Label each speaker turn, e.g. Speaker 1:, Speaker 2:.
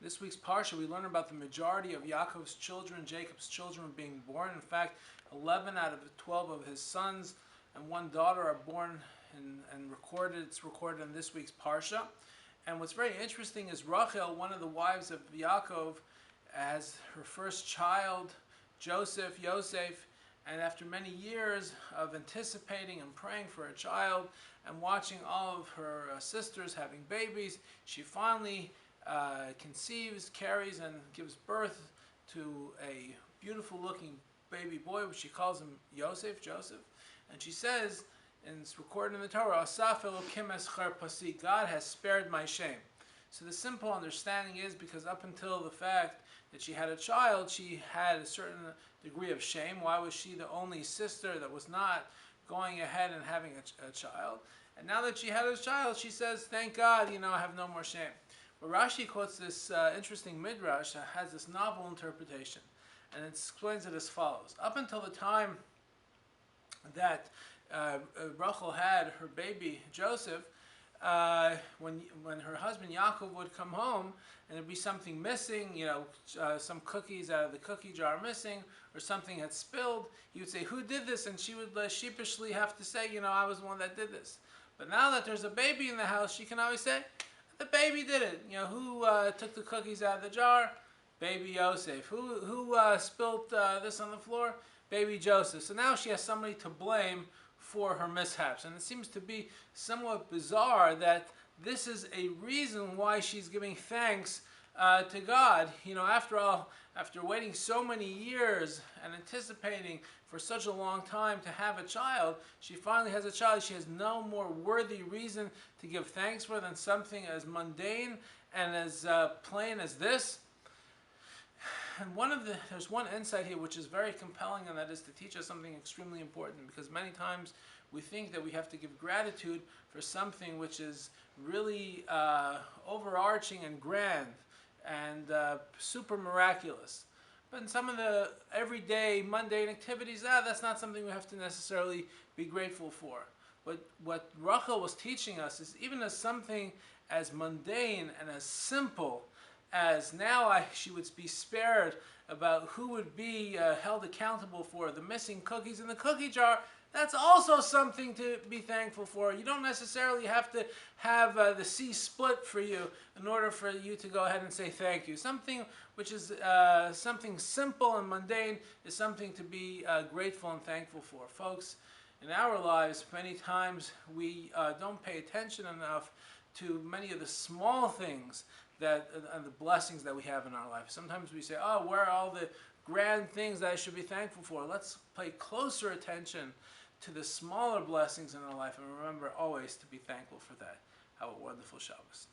Speaker 1: This week's parsha, we learn about the majority of Yaakov's children, Jacob's children, being born. In fact, 11 out of the 12 of his sons and one daughter are born and recorded. It's recorded in this week's parsha. And what's very interesting is Rachel, one of the wives of Yaakov, has her first child, Yosef, and after many years of anticipating and praying for a child and watching all of her sisters having babies, she finally conceives, carries, and gives birth to a beautiful looking baby boy, which she calls him Joseph. And she says, and it's recorded in the Torah, Asaf Elokim eschar pasi, God has spared my shame. So the simple understanding is because up until the fact that she had a child, she had a certain degree of shame. Why was she the only sister that was not going ahead and having a child? And now that she had a child, she says, thank God, I have no more shame. But Rashi quotes this interesting midrash that has this novel interpretation. And it explains it as follows. Up until the time that Rachel had her baby Joseph, when her husband Yaakov would come home and there'd be something missing, some cookies out of the cookie jar missing, or something had spilled, he would say, who did this? And she would sheepishly have to say, I was the one that did this. But now that there's a baby in the house, she can always say, the baby did it. Who took the cookies out of the jar? Baby Yosef. Who spilled this on the floor? Baby Joseph. So now she has somebody to blame for her mishaps. And it seems to be somewhat bizarre that this is a reason why she's giving thanks to God. After all, after waiting so many years and anticipating for such a long time to have a child, she finally has a child. She has no more worthy reason to give thanks for than something as mundane and as plain as this. And there's one insight here which is very compelling, and that is to teach us something extremely important, because many times we think that we have to give gratitude for something which is really overarching and grand and super miraculous. But in some of the everyday mundane activities, that's not something we have to necessarily be grateful for. What Rachel was teaching us is even as something as mundane and as simple as now she would be spared about who would be held accountable for the missing cookies in the cookie jar. That's also something to be thankful for. You don't necessarily have to have the sea split for you in order for you to go ahead and say thank you. Something which is something simple and mundane is something to be grateful and thankful for. Folks, in our lives, many times we don't pay attention enough to many of the small things and the blessings that we have in our life. Sometimes we say, oh, where are all the grand things that I should be thankful for? Let's pay closer attention to the smaller blessings in our life and remember always to be thankful for that. Have a wonderful Shabbos.